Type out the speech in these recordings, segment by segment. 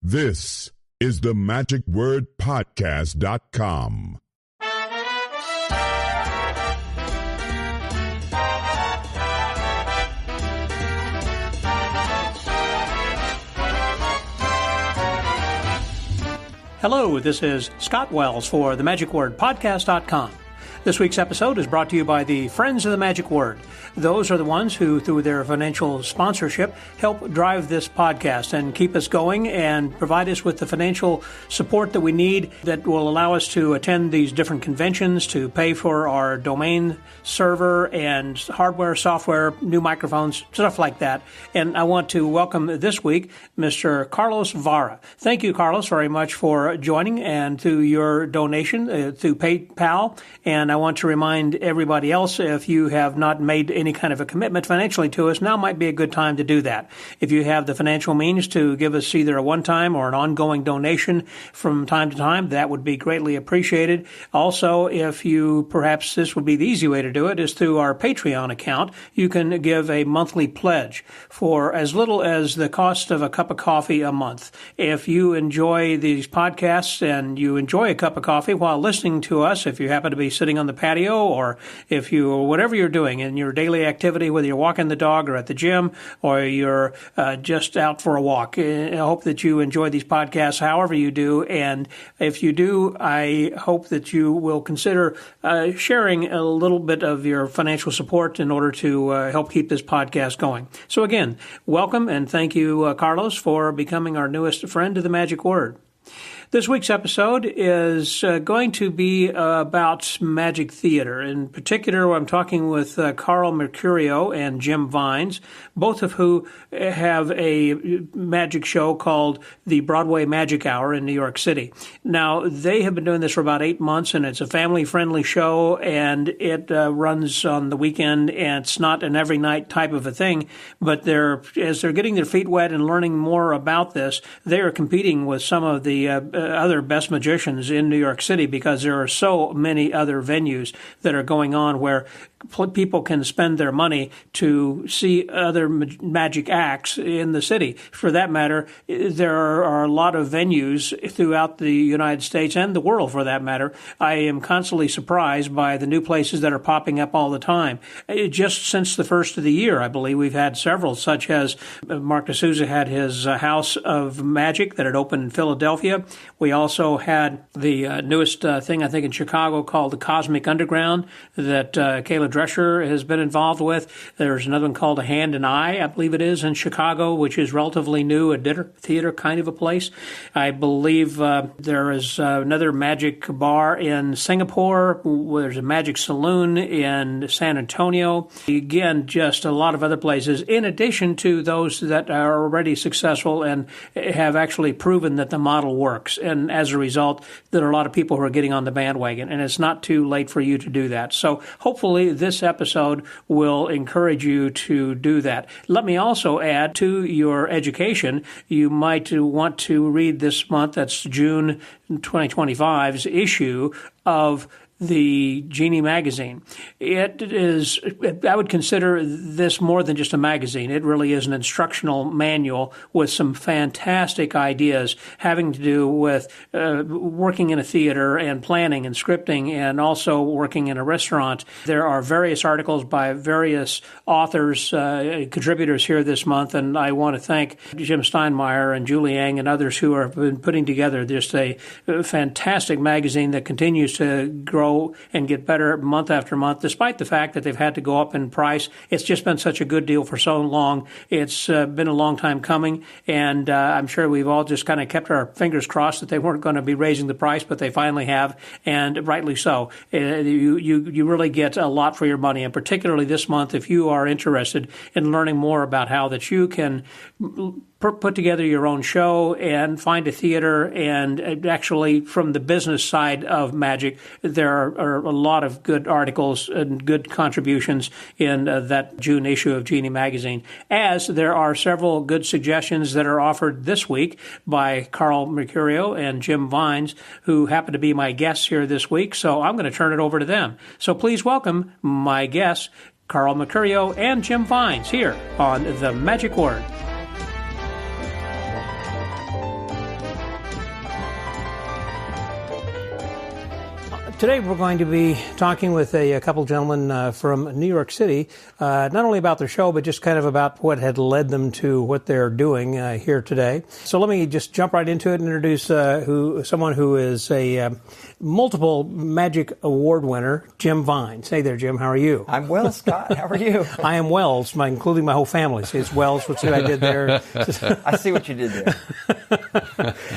This is the magicwordpodcast.com. Hello, this is Scott Wells for the magicwordpodcast.com. This week's episode is brought to you by the Friends of the Magic Word. Those are the ones who, through their financial sponsorship, help drive this podcast and keep us going and provide us with the financial support that we need that will allow us to attend these different conventions, to pay for our domain server and hardware, software, new microphones, stuff like that. And I want to welcome this week Mr. Carlos Vara. Thank you, Carlos, very much for joining and through your donation through PayPal. And I want to remind everybody else, if you have not made any kind of a commitment financially to us, now might be a good time to do that. If you have the financial means to give us either a one-time or an ongoing donation from time to time, that would be greatly appreciated. Also, if you, perhaps this would be the easy way to do it, is through our Patreon account. You can give a monthly pledge for as little as the cost of a cup of coffee a month. If you enjoy these podcasts and you enjoy a cup of coffee while listening to us, if you happen to be sitting on the patio, or if you, whatever you're doing in your daily activity, whether you're walking the dog or at the gym or you're just out for a walk, I hope that you enjoy these podcasts however you do. And if you do, I hope that you will consider sharing a little bit of your financial support in order to help keep this podcast going. So again, welcome and thank you, Carlos, for becoming our newest friend to the Magic Word. This week's episode is going to be about magic theater. In particular, I'm talking with Carl Mercurio and Jim Vines, both of who have a magic show called the Broadway Magic Hour in New York City. Now, they have been doing this for about 8 months, and it's a family-friendly show, and it runs on the weekend, and it's not an every night type of a thing, but as they're getting their feet wet and learning more about this, they are competing with some of the other best magicians in New York City, because there are so many other venues that are going on where people can spend their money to see other magic acts in the city. For that matter, there are a lot of venues throughout the United States and the world, for that matter. I am constantly surprised by the new places that are popping up all the time. Just since the first of the year, I believe we've had several, such as Mark D'Souza had his House of Magic that had opened in Philadelphia. We also had the newest thing, I think, in Chicago called the Cosmic Underground that Kayla Drescher has been involved with. There's another one called A Hand and Eye, I believe it is, in Chicago, which is relatively new, a dinner theater kind of a place. I believe there is another magic bar in Singapore. There's a magic saloon in San Antonio. Again, just a lot of other places, in addition to those that are already successful and have actually proven that the model works. And as a result, there are a lot of people who are getting on the bandwagon, and it's not too late for you to do that. So hopefully this episode will encourage you to do that. Let me also add to your education, you might want to read this month, that's June 2025's issue of the Genie magazine. It is, I would consider this more than just a magazine. It really is an instructional manual with some fantastic ideas having to do with working in a theater and planning and scripting, and also working in a restaurant. There are various articles by various authors, contributors here this month, and I want to thank Jim Steinmeier and Julie Yang and others who have been putting together just a fantastic magazine that continues to grow and get better month after month, despite the fact that they've had to go up in price. It's just been such a good deal for so long. It's been a long time coming, and I'm sure we've all just kind of kept our fingers crossed that they weren't going to be raising the price, but they finally have, and rightly so. You really get a lot for your money, and particularly this month, if you are interested in learning more about how that you can put together your own show and find a theater, and actually from the business side of magic, there are a lot of good articles and good contributions in that June issue of Genie magazine, as there are several good suggestions that are offered this week by Carl Mercurio and Jim Vines, who happen to be my guests here this week. So I'm going to turn it over to them. So please welcome my guests, Carl Mercurio and Jim Vines, here on The Magic Word. Today we're going to be talking with a couple gentlemen from New York City, not only about their show, but just kind of about what had led them to what they're doing here today. So let me just jump right into it and introduce someone who is a multiple Magic Award winner, Jim Vines. Hey there, Jim. How are you? I'm well, Scott. How are you? I am Wells, including my whole family. See, it's Wells. What's what I did there? I see what you did there.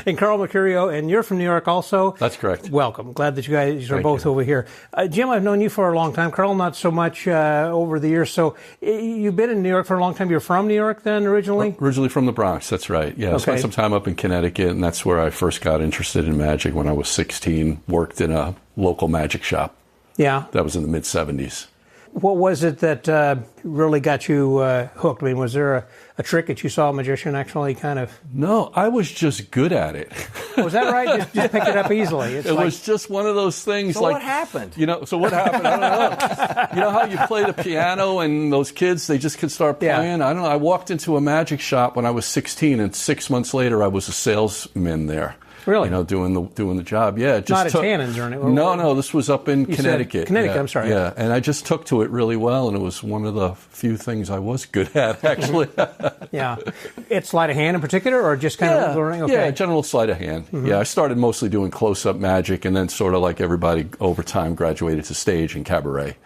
And Carl Mercurio, and you're from New York also. That's correct. Welcome. Glad that you guys are both over here. Jim, I've known you for a long time. Carl, not so much over the years. So you've been in New York for a long time. You're from New York then originally? Originally from the Bronx. That's right. Yeah, I spent some time up in Connecticut, and that's where I first got interested in magic when I was 16. Worked in a local magic shop. Yeah. That was in the mid-'70s. What was it that really got you hooked? I mean, was there a trick that you saw a magician actually kind of... No, I was just good at it. Was that right? Just picked it up easily? It was just one of those things. So what happened? So what happened? I don't know. You know how you play the piano and those kids, they just can start playing? Yeah. I don't know. I walked into a magic shop when I was 16, and 6 months later I was a salesman there. Really? Doing the job. Yeah. Just not at Tannen's or anything? No, this was up in Connecticut. Connecticut, yeah, I'm sorry. Yeah, and I just took to it really well, and it was one of the few things I was good at, actually. Yeah. It's sleight of hand in particular, or just kind of learning? Okay. Yeah, general sleight of hand. Mm-hmm. Yeah, I started mostly doing close-up magic, and then sort of like everybody over time graduated to stage and cabaret.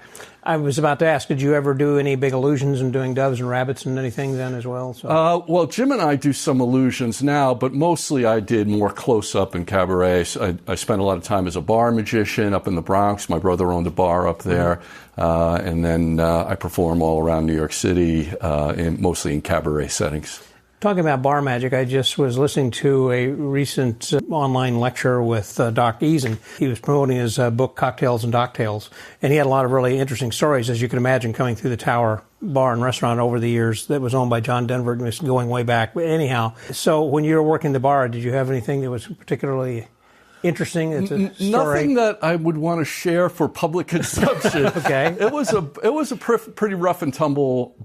I was about to ask, did you ever do any big illusions and doing doves and rabbits and anything then as well? So. Well, Jim and I do some illusions now, but mostly I did more close-up and cabaret. I spent a lot of time as a bar magician up in the Bronx. My brother owned a bar up there. And then I perform all around New York City, mostly in cabaret settings. Talking about bar magic, I just was listening to a recent online lecture with Doc Eason. He was promoting his book, Cocktails and Doctails, and he had a lot of really interesting stories, as you can imagine, coming through the Tower Bar and Restaurant over the years that was owned by John Denver, going way back. But anyhow, so when you were working the bar, did you have anything that was particularly interesting? It's a story. Nothing that I would want to share for public consumption. Okay. It was a pretty rough and tumble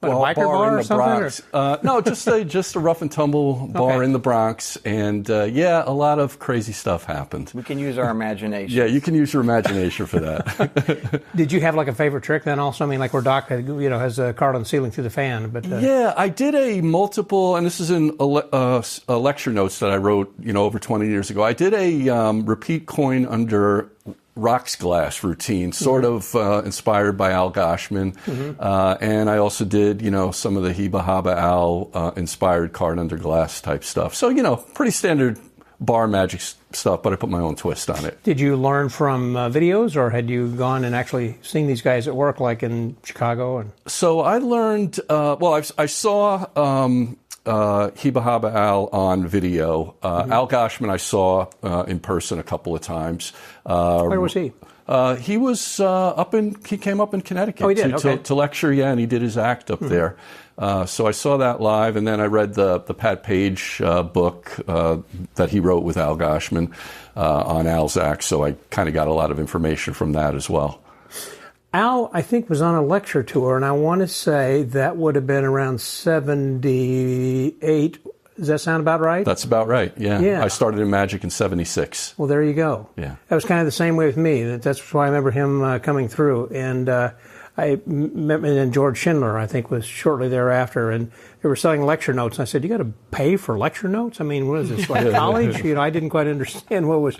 bar in the Bronx. No, just a rough and tumble bar in the Bronx, and a lot of crazy stuff happened. We can use our imagination. Yeah, you can use your imagination for that. Did you have like a favorite trick then? Also, I mean, like where Doc has a card on the ceiling through the fan. But yeah, I did a multiple, and this is in a lecture notes that I wrote, over 20 years ago. I did a repeat coin under rocks glass routine, sort of inspired by Al Goshman. Mm-hmm. And I also did, some of the Heba Haba Al inspired card under glass type stuff. So, pretty standard bar magic stuff, but I put my own twist on it. Did you learn from videos, or had you gone and actually seen these guys at work, like in Chicago? So I learned, I saw Heba Haba Al on video. Al Goshman I saw in person a couple of times. Where was he? He was he came up in Connecticut. Oh, he did? To lecture, and he did his act up there. So I saw that live, and then I read the Pat Page book that he wrote with Al Goshman on Al's act, so I kind of got a lot of information from that as well. Al, I think, was on a lecture tour, and I want to say that would have been around 78. Does that sound about right? That's about right, yeah. I started in magic in 76. Well, there you go. Yeah. That was kind of the same way with me. That's why I remember him coming through. And I met and George Schindler, I think, was shortly thereafter, and they were selling lecture notes. And I said, "You got to pay for lecture notes? I mean, what is this, like college?" I didn't quite understand what was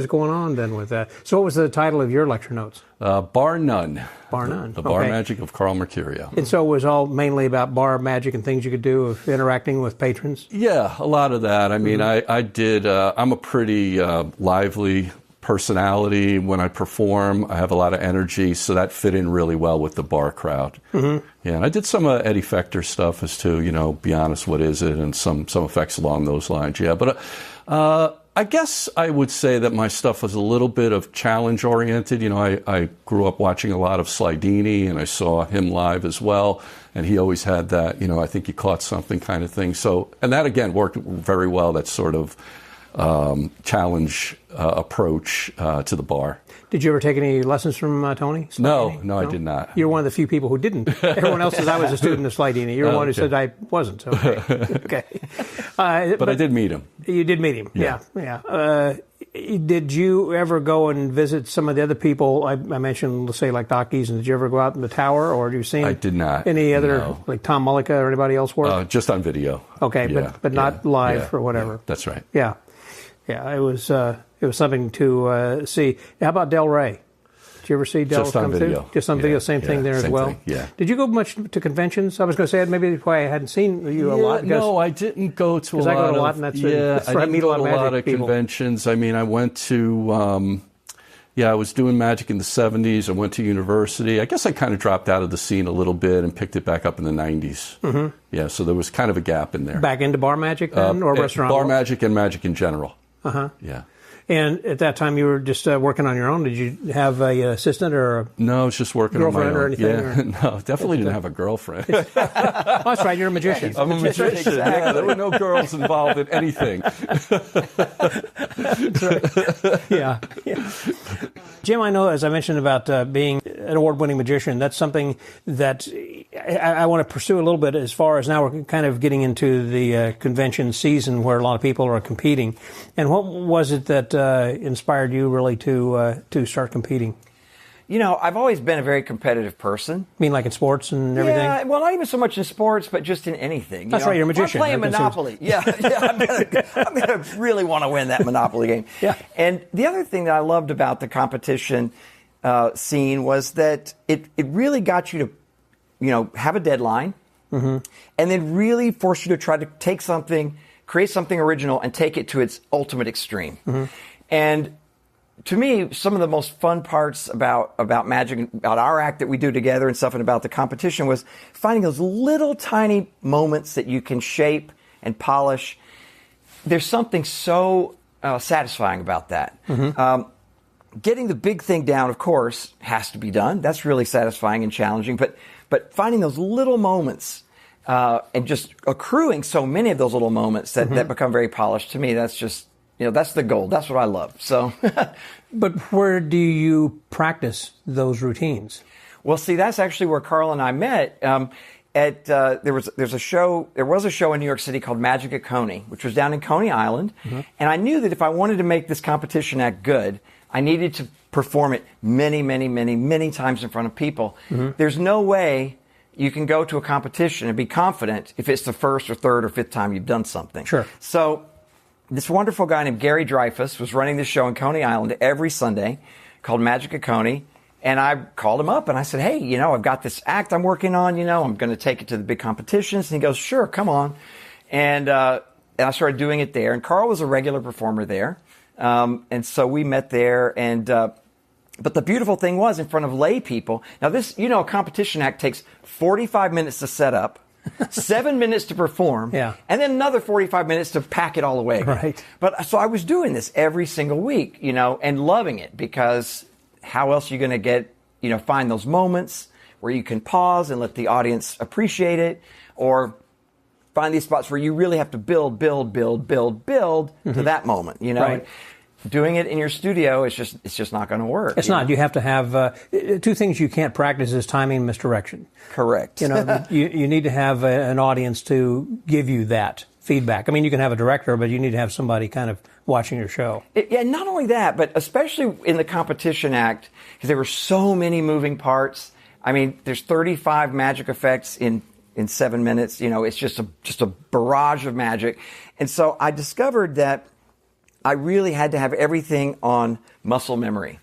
going on then with that. So what was the title of your lecture notes? Bar None. Bar None. The Bar Magic of Carl Mercurio. And so it was all mainly about bar magic and things you could do of interacting with patrons? Yeah, a lot of that. I mean, I did, I'm a pretty lively personality when I perform. I have a lot of energy, so that fit in really well with the bar crowd. Mm-hmm. Yeah, and I did some Eddie Fector stuff as to, Be Honest, What Is It? And some effects along those lines, yeah. But I guess I would say that my stuff was a little bit of challenge-oriented. I grew up watching a lot of Slidini, and I saw him live as well, and he always had that, I think he caught something kind of thing. So, and that, again, worked very well, that sort of challenge approach to the bar. Did you ever take any lessons from Tony? No, I did not. You're one of the few people who didn't. Everyone else says I was a student of Slidini. You're one who said I wasn't. Okay. But I did meet him. You did meet him. Yeah. did you ever go and visit some of the other people? I mentioned, let's say, like Doc Eason. Did you ever go out in the tower, or have you seen? I did not. Any other, no. like Tom Mullica or anybody else work? Just on video. Okay, but not live or whatever. Yeah, that's right. Yeah. It was something to see. How about Del Rey? Did you ever see Del Just on come video. through? Just on video, same thing there as well. Thing, yeah. Did you go much to conventions? I was going to say maybe that's why I hadn't seen you a lot. No, I didn't go to a lot. Because I go to a lot, and that's where I meet a lot of conventions. I mean, I went to. I was doing magic in the 70s. I went to university. I guess I kind of dropped out of the scene a little bit and picked it back up in the 90s. Mm-hmm. Yeah, so there was kind of a gap in there. Back into bar magic then, or restaurant? Bar magic and magic in general. Uh-huh. Yeah. And at that time, you were just working on your own. Did you have an assistant or a No, I was just working on my own. Girlfriend or anything? Yeah, no, definitely didn't have a girlfriend. Oh, that's right, you're a magician. I'm a magician. Exactly. Yeah, there were no girls involved in anything. That's right. Yeah. Jim, I know, as I mentioned about being an award-winning magician, that's something that I want to pursue a little bit as far as now we're kind of getting into the convention season where a lot of people are competing. And what was it that inspired you really to start competing? You know, I've always been a very competitive person. I mean, like in sports and everything? Yeah, well, not even so much in sports, but just in anything. That's right, you're a magician. I'm playing Monopoly. Yeah, I'm going to really want to win that Monopoly game. Yeah. And the other thing that I loved about the competition scene was that it really got you to, have a deadline, and then really force you to try to take something, create something original, and take it to its ultimate extreme. And to me, some of the most fun parts about magic, about our act that we do together and stuff, and about the competition was finding those little tiny moments that you can shape and polish. There's something so satisfying about that. Getting the big thing down, of course, has to be done. That's really satisfying and challenging. But finding those little moments and just accruing so many of those little moments that become very polished, to me, that's just... that's the goal. That's what I love. So, but where do you practice those routines? Well, see, that's actually where Carl and I met. There was a show in New York City called Magic at Coney, which was down in Coney Island, and I knew that if I wanted to make this competition act good, I needed to perform it many, many, many, many times in front of people. There's no way you can go to a competition and be confident if it's the first or third or fifth time you've done something. Sure. So this wonderful guy named Gary Dreyfus was running this show in Coney Island every Sunday called Magic at Coney. And I called him up and I said, hey, I've got this act I'm working on, I'm going to take it to the big competitions. And he goes, sure, come on. And I started doing it there. And Carl was a regular performer there. And so we met there. And but the beautiful thing was in front of lay people. Now this, a competition act takes 45 minutes to set up. 7 minutes to perform, and then another 45 minutes to pack it all away. Right. But so I was doing this every single week, and loving it, because how else are you going to get, find those moments where you can pause and let the audience appreciate it, or find these spots where you really have to build to that moment, Right. Doing it in your studio, it's just not going to work. It's not. You have to have two things you can't practice is timing and misdirection. Correct. You need to have an audience to give you that feedback. I mean, you can have a director, but you need to have somebody kind of watching your show. Not only that, but especially in the competition act, because there were so many moving parts. I mean, there's 35 magic effects in 7 minutes. It's just a barrage of magic. And so I discovered that I really had to have everything on muscle memory.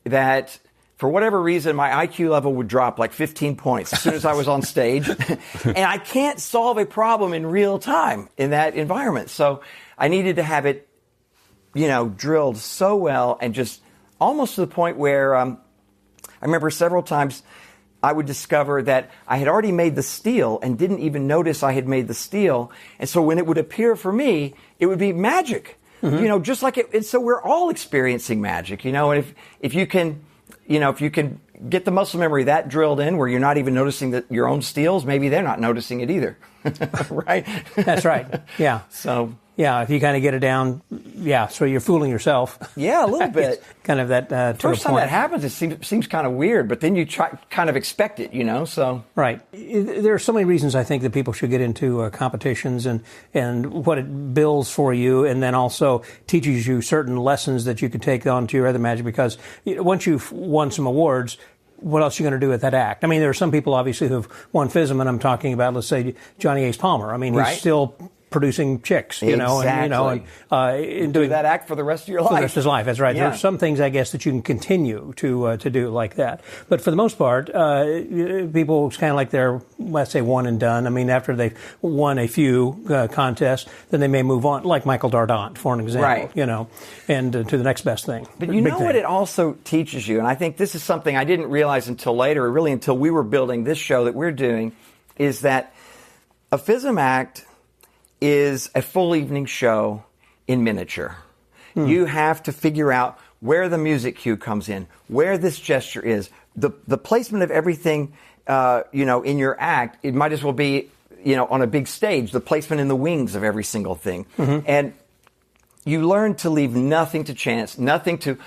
That for whatever reason, my IQ level would drop like 15 points as soon as I was on stage. And I can't solve a problem in real time in that environment. So I needed to have it, drilled so well, and just almost to the point where I remember several times I would discover that I had already made the steal and didn't even notice I had made the steal. And so when it would appear for me, it would be magic. Just like it. And so we're all experiencing magic, and if you can get the muscle memory that drilled in where you're not even noticing your own steals, maybe they're not noticing it either. Right? That's right. Yeah. So Yeah, if you kind of get it down, so you're fooling yourself. Yeah, a little bit. Kind of that. First time that happens, it seems kind of weird, but then you kind of expect it, so. Right. There are so many reasons I think that people should get into competitions and what it builds for you, and then also teaches you certain lessons that you can take on to your other magic, because once you've won some awards, what else are you going to do with that act? I mean, there are some people, obviously, who've won FISM, and I'm talking about, let's say, Johnny Ace Palmer. I mean, he's still producing chicks, and doing that act for the rest of your life. For the rest of his life, that's right. Yeah. There are some things, I guess, that you can continue to do like that. But for the most part, people kind of like they're, let's say, one and done. I mean, after they've won a few contests, then they may move on, like Michael Dardant, for an example, right. And to the next best thing. But you know what it also teaches you, and I think this is something I didn't realize until later, or really until we were building this show that we're doing, is that a FISM act is a full evening show in miniature. You have to figure out where the music cue comes in, where this gesture is, the placement of everything, in your act. It might as well be, on a big stage, the placement in the wings of every single thing. And you learn to leave nothing to chance, nothing to,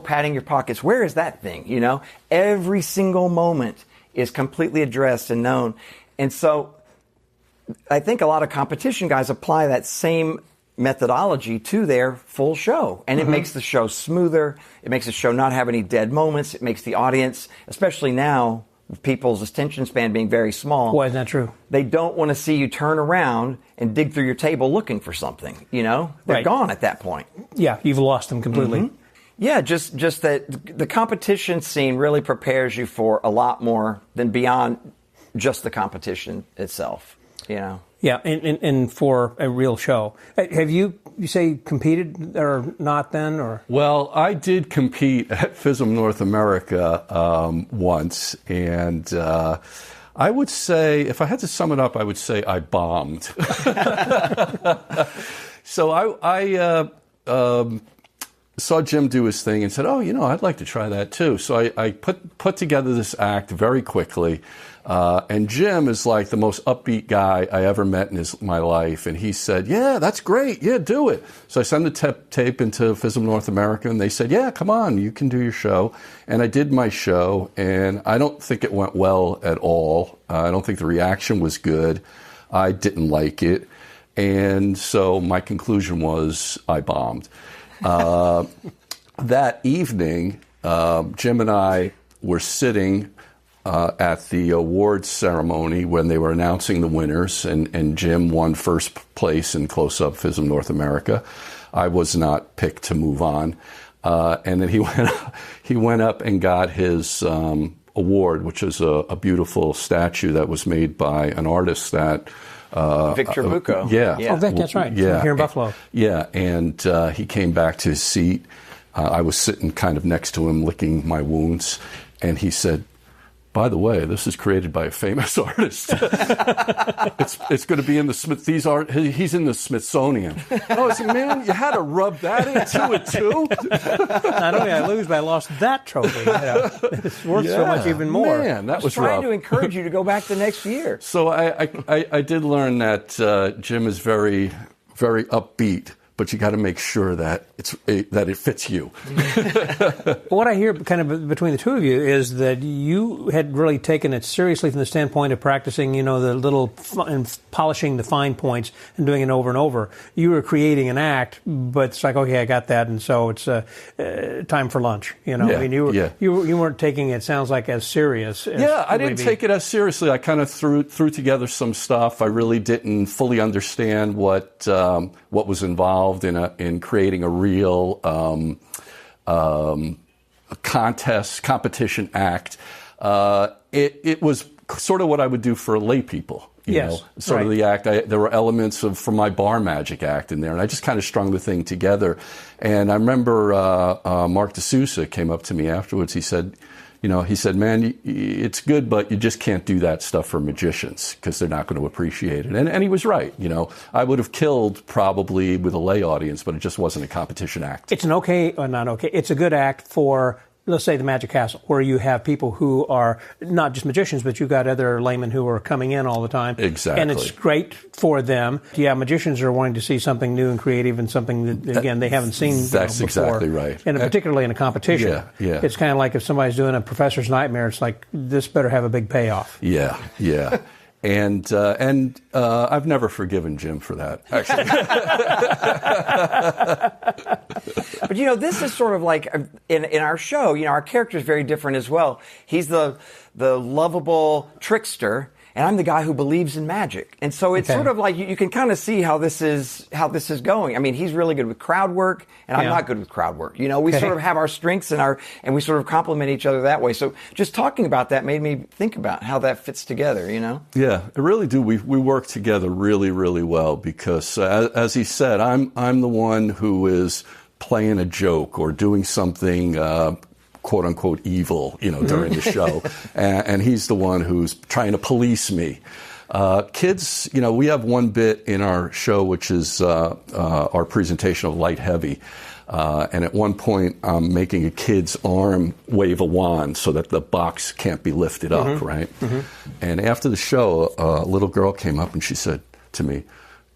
patting your pockets. Where is that thing? Every single moment is completely addressed and known. And so I think a lot of competition guys apply that same methodology to their full show. And it makes the show smoother. It makes the show not have any dead moments. It makes the audience, especially now, with people's attention span being very small. Why is that true? They don't want to see you turn around and dig through your table looking for something. They're gone at that point. Yeah, you've lost them completely. Yeah, just that the competition scene really prepares you for a lot more than beyond just the competition itself. Yeah, and for a real show. Have you say, competed or not then? Or? Well, I did compete at FISM North America once, and I would say, if I had to sum it up, I would say I bombed. So I saw Jim do his thing and said, I'd like to try that too. So I put together this act very quickly. And Jim is like the most upbeat guy I ever met in my life. And he said, yeah, that's great. Yeah, do it. So I sent the tape into FISM North America, and they said, yeah, come on, you can do your show. And I did my show, and I don't think it went well at all. I don't think the reaction was good. I didn't like it. And so my conclusion was I bombed. That evening, Jim and I were sitting at the awards ceremony when they were announcing the winners, and Jim won first place in close-up FISM North America. I was not picked to move on. And then he went up and got his award, which is a beautiful statue that was made by an artist that... Victor Bucco. Yeah. Oh, Vic, that's right. Yeah. Here in Buffalo. Yeah, and he came back to his seat. I was sitting kind of next to him, licking my wounds, and he said, by the way, this is created by a famous artist. It's going to be in the Smith. He's in the Smithsonian. I said, man, you had to rub that into it too. Not only I lose, but I lost that trophy. It's worth so much even more. Man, that was trying rough. to encourage you to go back the next year. So I did learn that Jim is very, very upbeat. But you got to make sure that it fits you. What I hear kind of between the two of you is that you had really taken it seriously from the standpoint of practicing, the little and polishing the fine points and doing it over and over. You were creating an act, but it's like, okay, I got that, and so it's time for lunch. Yeah, I mean, you weren't taking it. Sounds like as serious. As I didn't take it as seriously. I kind of threw together some stuff. I really didn't fully understand what was involved in creating a real competition act. It was sort of what I would do for lay people. You know, sort of the act. There were elements from my bar magic act in there, and I just kind of strung the thing together. And I remember Mark DeSouza came up to me afterwards. He said, man, it's good, but you just can't do that stuff for magicians because they're not going to appreciate it. And he was right. I would have killed probably with a lay audience, but it just wasn't a competition act. It's an okay or not okay. It's a good act for let's say the Magic Castle, where you have people who are not just magicians, but you've got other laymen who are coming in all the time. Exactly. And it's great for them. Yeah, magicians are wanting to see something new and creative and something that, again, they haven't seen That's before. exactly right. And particularly in a competition. Yeah. It's kind of like if somebody's doing a professor's nightmare, it's like, this better have a big payoff. Yeah. And I've never forgiven Jim for that, actually. But, this is sort of like, in our show, our character is very different as well. He's the lovable trickster, and I'm the guy who believes in magic. And so it's sort of like you can kind of see how this is going. I mean, he's really good with crowd work, and I'm not good with crowd work. We sort of have our strengths and we sort of complement each other that way. So just talking about that made me think about how that fits together, Yeah, it really do. We work together really, really well because, as he said, I'm the one who is playing a joke or doing something quote unquote evil, during the show. And he's the one who's trying to police me. Kids, we have one bit in our show, which is our presentation of light heavy. And at one point, I'm making a kid's arm wave a wand so that the box can't be lifted up, right? And after the show, a little girl came up and she said to me,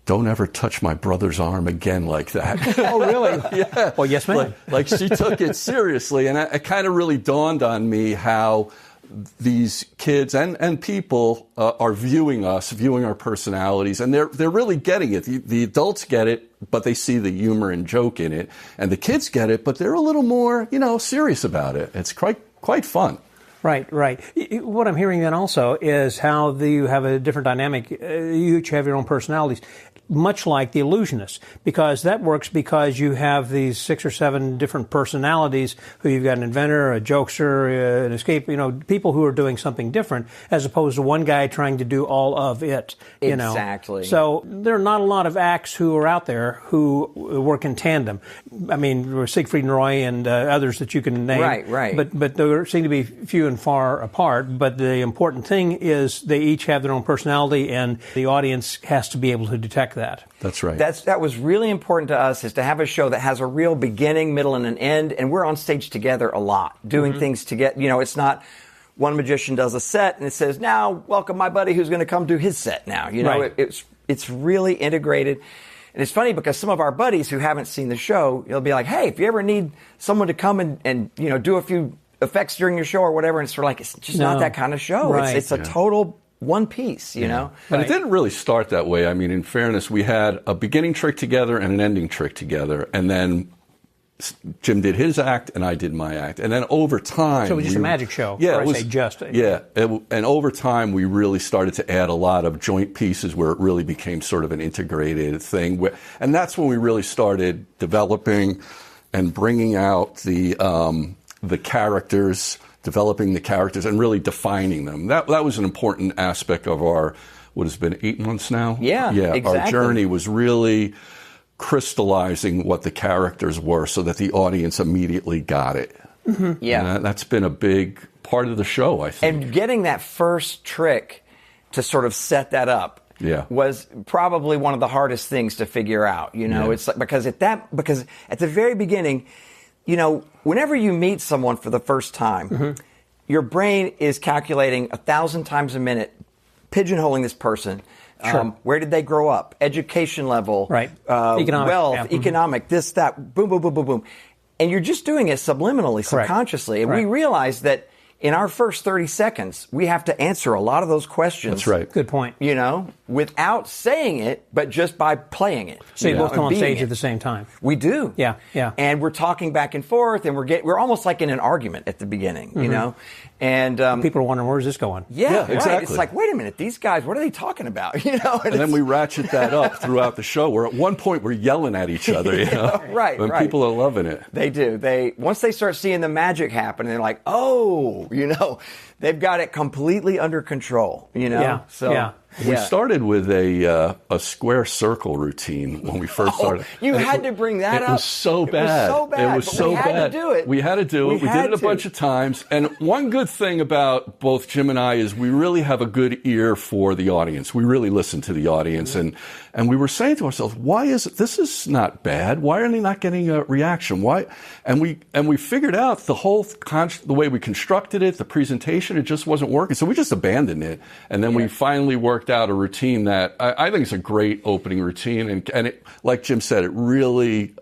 "Don't ever touch my brother's arm again like that." Oh, really? Yeah. Well, yes, ma'am. Like she took it seriously. And it kind of really dawned on me how these kids and people are viewing us, viewing our personalities, and they're really getting it. The adults get it, but they see the humor and joke in it. And the kids get it, but they're a little more, serious about it. It's quite fun. Right. What I'm hearing then also is how you have a different dynamic. You each have your own personalities, much like the illusionists, because that works because you have these 6 or 7 different personalities who you've got an inventor, a jokester, an escape, people who are doing something different as opposed to one guy trying to do all of it. Exactly. So there are not a lot of acts who are out there who work in tandem. I mean, Siegfried and Roy and others that you can name. Right. But there seem to be few and far apart. But the important thing is they each have their own personality, and the audience has to be able to detect that. That's right. That was really important to us, is to have a show that has a real beginning, middle, and an end. And we're on stage together a lot, doing things together. It's not one magician does a set and it says, "Now, welcome my buddy who's going to come do his set now." Right. It's really integrated. And it's funny because some of our buddies who haven't seen the show, they'll be like, "Hey, if you ever need someone to come and do a few effects during your show or whatever," and it's sort of like, it's just not that kind of show. Right. It's a total one piece, And it didn't really start that way. I mean, in fairness, we had a beginning trick together and an ending trick together, and then Jim did his act and I did my act, and then over time, so it was just a magic show. Yeah, it was just. And over time, we really started to add a lot of joint pieces where it really became sort of an integrated thing, and that's when we really started developing and bringing out the characters. Developing the characters and really defining them. That was an important aspect of our, what has been 8 months now? Yeah, exactly. Our journey was really crystallizing what the characters were so that the audience immediately got it. Yeah. And that's been a big part of the show, I think. And getting that first trick to sort of set that up was probably one of the hardest things to figure out. It's like, because at the very beginning, whenever you meet someone for the first time, your brain is calculating 1,000 times a minute, pigeonholing this person. Sure. Where did they grow up? Education level, right? Economic, wealth, economic, this, that, boom, boom, boom, boom, boom. And you're just doing it subliminally, subconsciously. And we realize that in our first 30 seconds, we have to answer a lot of those questions. That's right. Good point. Without saying it, but just by playing it. So you both come on stage at the same time. We do. Yeah. And we're talking back and forth, and we're almost like in an argument at the beginning, And people are wondering, where's this going? Yeah, exactly. Right. It's like, wait a minute, these guys, what are they talking about? And then we ratchet that up throughout the show, where at one point we're yelling at each other, Right. And people are loving it. They do. Once they start seeing the magic happen, they're like, oh, they've got it completely under control, Yeah. So We started with a square circle routine when we first started. You had to bring that up. It was so bad. It was so bad. We had to do it. We had to do it. We did it a bunch of times. And one good thing about both Jim and I is we really have a good ear for the audience. We really listen to the audience. And we were saying to ourselves, this is not bad. Why are they not getting a reaction? Why? And we figured out the way we constructed it, the presentation, it just wasn't working. So we just abandoned it. And then we finally worked out a routine that I think is a great opening routine. And it, like Jim said, it really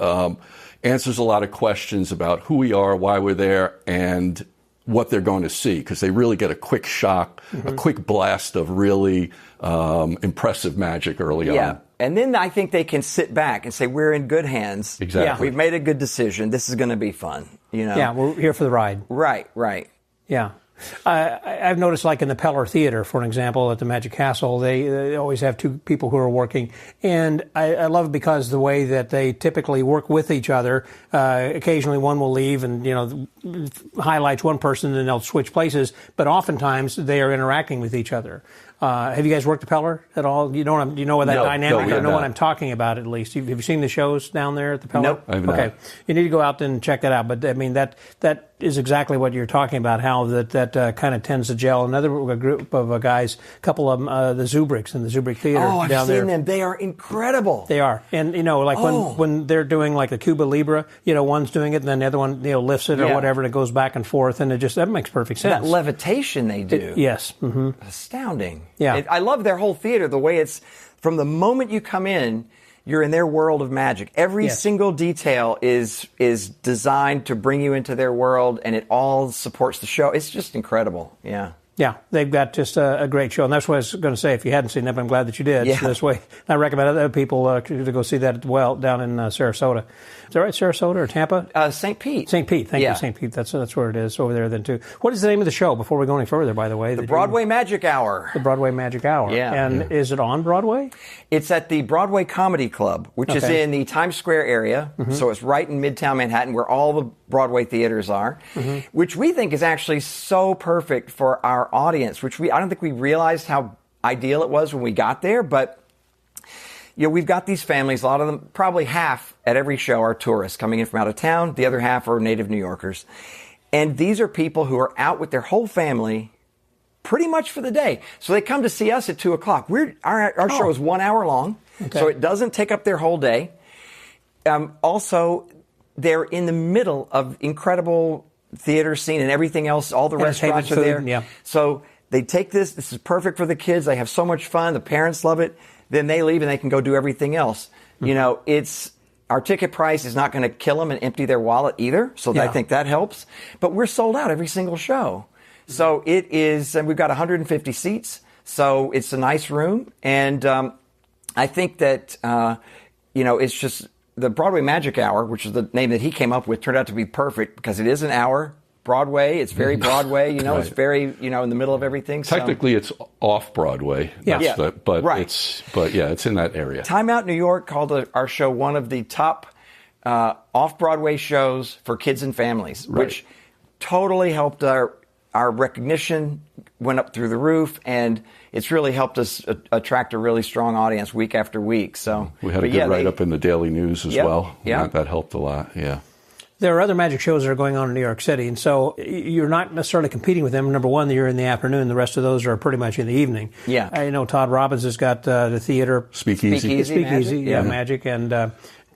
answers a lot of questions about who we are, why we're there, and what they're going to see, because they really get a quick shock, a quick blast of really impressive magic early on. And then I think they can sit back and say, we're in good hands. Exactly. Yeah. We've made a good decision. This is going to be fun. Yeah, we're here for the ride. Right. Yeah. I've noticed, like in the Peller Theater, for an example, at the Magic Castle, they always have two people who are working. And I love it because the way that they typically work with each other. Occasionally one will leave and, highlights one person and they'll switch places. But oftentimes they are interacting with each other. Have you guys worked the Peller at all? You know what that dynamic? No, I know what I'm talking about, at least. Have you seen the shows down there at the Peller? Nope. I have not. Okay. You need to go out and check that out. But I mean, that is exactly what you're talking about, how that kind of tends to gel. Another group of guys, a couple of them, the Zubricks in the Zubrick Theater I've down there. seen them. They are incredible. They are. And, when they're doing like the Cuba Libre, one's doing it and then the other one, lifts it or whatever, and it goes back and forth, and that makes perfect sense. That levitation they do. Yes. Mm-hmm. Astounding. Yeah. I love their whole theater, the way it's, from the moment you come in, you're in their world of magic. Every single detail is designed to bring you into their world, and it all supports the show. It's just incredible. Yeah. Yeah, they've got just a great show. And that's what I was going to say. If you hadn't seen it, I'm glad that you did. Yeah. So this way, I recommend other people to go see that as well down in Sarasota. Is that right, Sarasota or Tampa? St. Pete. St. Pete. Thank you, St. Pete. That's where it is over there then, too. What is the name of the show, before we go any further, by the way? The Broadway Magic Hour. The Broadway Magic Hour. Yeah. And is it on Broadway? It's at the Broadway Comedy Club, which is in the Times Square area. So it's right in Midtown Manhattan, where all the Broadway theaters are, which we think is actually so perfect for our audience, which I don't think we realized how ideal it was when we got there. But we've got these families, a lot of them, probably half at every show are tourists coming in from out of town. The other half are native New Yorkers. And these are people who are out with their whole family pretty much for the day. So they come to see us at 2 o'clock. Our show is 1 hour long, so it doesn't take up their whole day. Also, they're in the middle of incredible theater scene and everything else. All the restaurants are there. Yeah. So they take this. This is perfect for the kids. They have so much fun. The parents love it. Then they leave and they can go do everything else. Our ticket price is not going to kill them and empty their wallet either. So I think that helps. But we're sold out every single show. So it is, and we've got 150 seats. So it's a nice room. And I think that, it's just the Broadway Magic Hour, which is the name that he came up with, turned out to be perfect because it is an hour. Broadway, it's very Broadway, Right. It's very, in the middle of everything. Technically, it's off-Broadway. It's in that area. Time Out New York called our show one of the top off-Broadway shows for kids and families, which totally helped our recognition went up through the roof, and it's really helped us attract a really strong audience week after week. So we had a good write-up in the Daily News as well. Yeah. That helped a lot, There are other magic shows that are going on in New York City, and so you're not necessarily competing with them. Number one, you're in the afternoon. The rest of those are pretty much in the evening. Yeah. I know Todd Robbins has got the theater. Speakeasy Magic, and I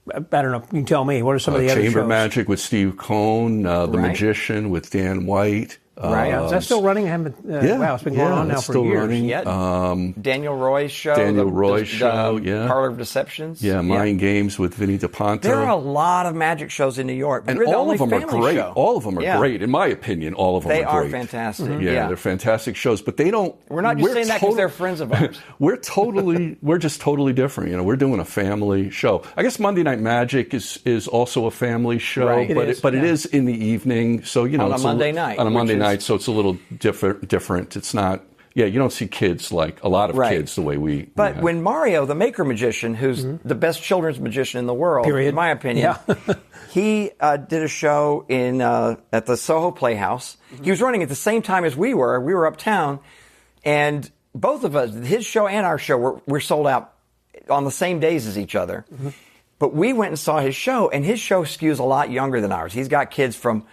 don't know. You can tell me. What are some of the other shows? Chamber Magic with Steve Cohn, The Magician with Dan White. Is that still running? Wow, it's been going on now for years. Running. Yeah. Daniel Roy's show. Parlor of Deceptions. Yeah, Mind Games with Vinny DePonto. There are a lot of magic shows in New York. And all of them are great. All of them are great. In my opinion, all of them are great. They are fantastic. Mm-hmm. Yeah, they're fantastic shows, but they don't... We're not just saying that because they're friends of ours. we're just totally different. We're doing a family show. I guess Monday Night Magic is also a family show, right. It is in the evening. So, on a Monday night. On a Monday night, so it's a little different. It's not... Yeah, you don't see kids like a lot of kids the way we... But when Mario, the Maker Magician, who's the best children's magician in the world, in my opinion, he did a show at the Soho Playhouse. He was running at the same time as we were. We were uptown, and both of us, his show and our show, we're sold out on the same days as each other. Mm-hmm. But we went and saw his show, and his show skews a lot younger than ours. He's got kids from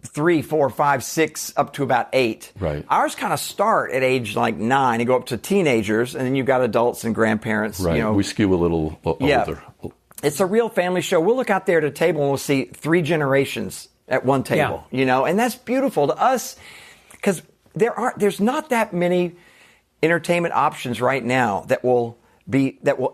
3, 4, 5, 6, up to about 8. Right. Ours kind of start at age like 9 and go up to teenagers, and then you've got adults and grandparents. Right. We skew a little older. It's a real family show. We'll look out there at a table and we'll see 3 generations at one table, and that's beautiful to us because there's not that many entertainment options right now that will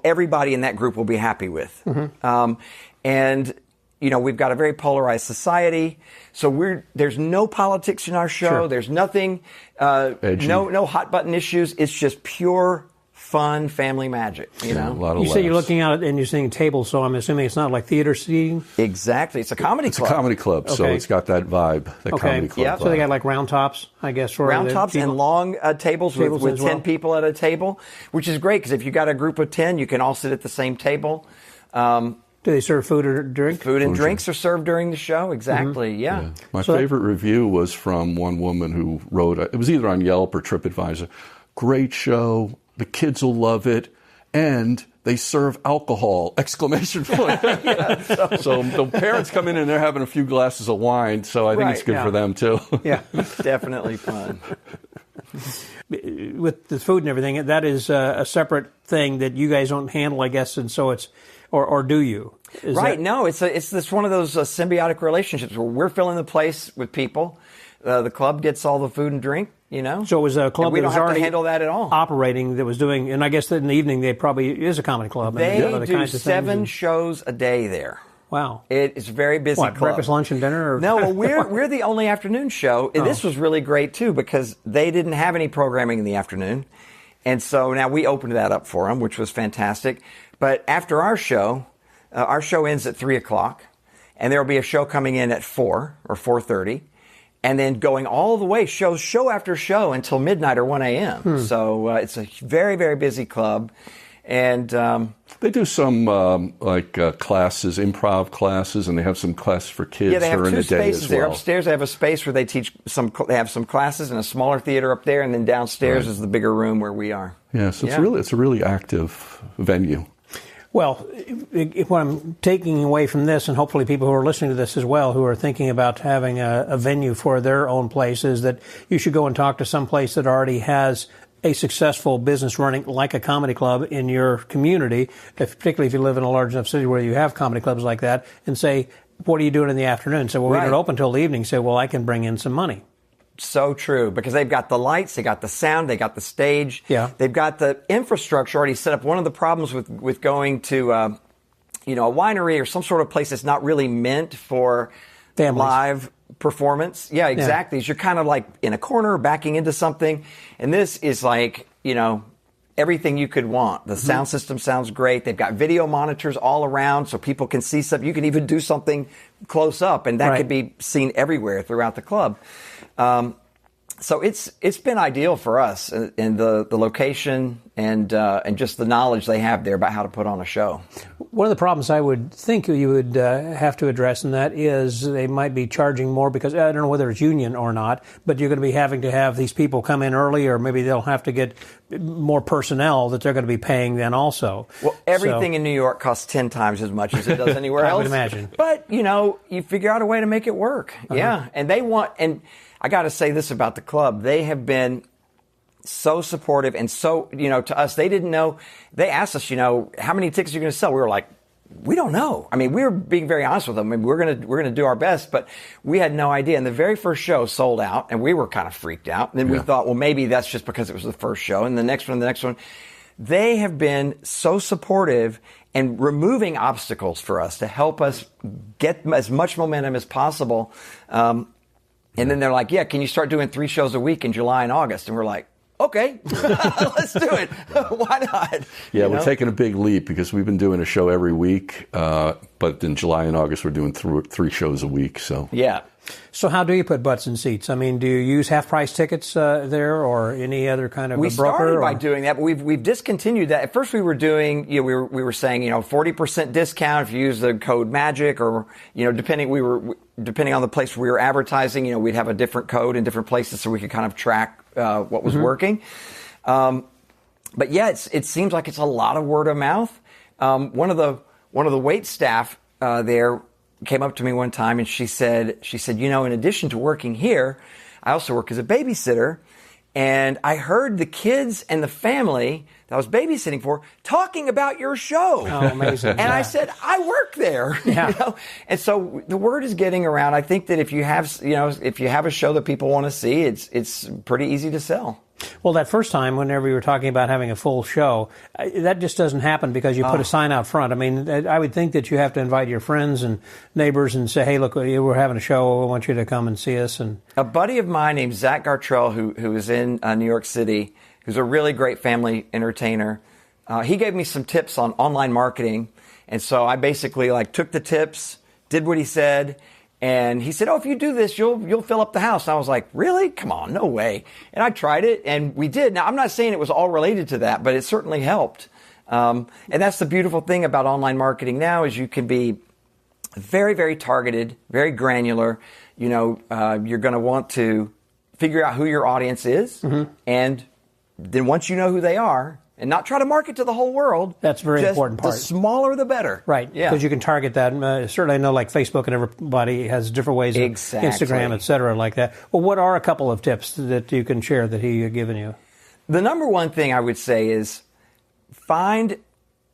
everybody in that group will be happy with. Mm-hmm. And we've got a very polarized society, so there's no politics in our show. Sure. There's nothing, no hot button issues. It's just pure fun family magic. A lot of you say you're looking out and you're seeing tables, so I'm assuming it's not like theater seating. Exactly, it's a comedy club. It's a comedy club, so it's got that vibe. Comedy club. Yeah. Vibe. So they got like round tops, I guess, for round tops and long tables with 10 people at a table, which is great because if you got a group of 10, you can all sit at the same table. Do they serve food or drink? Food and drinks are served during the show. Exactly. Mm-hmm. Yeah. My favorite review was from one woman who wrote. It was either on Yelp or TripAdvisor. Great show. The kids will love it. And they serve alcohol! Exclamation point. So the parents come in and they're having a few glasses of wine. So I think it's good for them too. Yeah, definitely fun. With the food and everything, that is a separate thing that you guys don't handle, I guess, and so it's, or do you? No, it's this one of those symbiotic relationships where we're filling the place with people. The club gets all the food and drink, So it was a club we that don't was have already to handle that at all. Operating, that was doing, and I guess that in the evening they probably is a comedy club. They and do 7 shows a day there. Wow. It is a very busy club. Breakfast, lunch, and dinner? Or? No, we're the only afternoon show. And this was really great, too, because they didn't have any programming in the afternoon. And so now we opened that up for them, which was fantastic. But after our show ends at 3 o'clock, and there will be a show coming in at 4 or 4:30. And then going all the way, show after show until midnight or 1 a.m. So it's a very, very busy club. And they do some classes, improv classes, and they have some classes for kids they have during 2 the day spaces as well. there. Upstairs, they have a space where they teach they have some classes in a smaller theater up there, and then downstairs is the bigger room where we are. Yeah, so it's a really active venue. Well, what I'm taking away from this, and hopefully people who are listening to this as well, who are thinking about having a venue for their own place, is that you should go and talk to some place that already has a successful business running like a comedy club in your community, particularly if you live in a large enough city where you have comedy clubs like that, and say, what are you doing in the afternoon? Say, well, we don't open until the evening. Say, well, I can bring in some money. So true, because they've got the lights, they got the sound, they got the stage, they've got the infrastructure already set up. One of the problems with going to a winery or some sort of place that's not really meant for families. Live performance, exactly. Is you're kind of like in a corner backing into something, and this is like everything you could want. The sound system sounds great. They've got video monitors all around so people can see something. You can even do something close up, and that could be seen everywhere throughout the club. So it's been ideal for us in the location and just the knowledge they have there about how to put on a show. One of the problems I would think you would have to address in that is they might be charging more because I don't know whether it's union or not, but you're going to be having to have these people come in early, or maybe they'll have to get more personnel that they're going to be paying then also. Well, everything in New York costs 10 times as much as it does anywhere else. I would imagine. But, you figure out a way to make it work. Yeah. And and I got to say this about the club. They have been so supportive and so, to us, they didn't know. They asked us, how many tickets are you going to sell? We were like, we don't know. I mean, we were being very honest with them. I mean, we're going to do our best, but we had no idea. And the very first show sold out, and we were kind of freaked out. And then we thought, well, maybe that's just because it was the first show. And the next one. They have been so supportive and removing obstacles for us to help us get as much momentum as possible. And then they're like, can you start doing 3 shows a week in July and August? And we're like, okay, let's do it. Why not? Yeah, we're taking a big leap because we've been doing a show every week. But in July and August, we're doing 3 shows a week. So yeah. So how do you put butts in seats? I mean, do you use half-price tickets there, or any other kind of a broker? We started by doing that, but we've discontinued that. At first, we were doing, we were saying, 40% discount if you use the code MAGIC, or depending on the place we were advertising, we'd have a different code in different places so we could kind of track what was working. But yeah, it seems like it's a lot of word of mouth. One of the wait staff there came up to me one time and she said, in addition to working here, I also work as a babysitter. And I heard the kids and the family that I was babysitting for talking about your show. Oh, amazing. And I said, I work there. Yeah. And so the word is getting around. I think that if you have a show that people want to see, it's pretty easy to sell. Well, that first time, whenever you were talking about having a full show, that just doesn't happen because you put a sign out front. I mean, I would think that you have to invite your friends and neighbors and say, hey, look, we're having a show. I want you to come and see us. And a buddy of mine named Zach Gartrell, who is in New York City, who's a really great family entertainer, he gave me some tips on online marketing. And so I basically took the tips, did what he said. And he said, if you do this, you'll fill up the house. And I was like, really? Come on, no way. And I tried it, and we did. Now, I'm not saying it was all related to that, but it certainly helped. And that's the beautiful thing about online marketing now is you can be very, very targeted, very granular. You're going to want to figure out who your audience is. Mm-hmm. And then once you know who they are, and not try to market to the whole world. That's a very important part. The smaller, the better. Right. Yeah. Because you can target that. Certainly, I know Facebook and everybody has different ways. Exactly. Instagram, et cetera, like that. Well, what are a couple of tips that you can share that he had given you? The number one thing I would say is find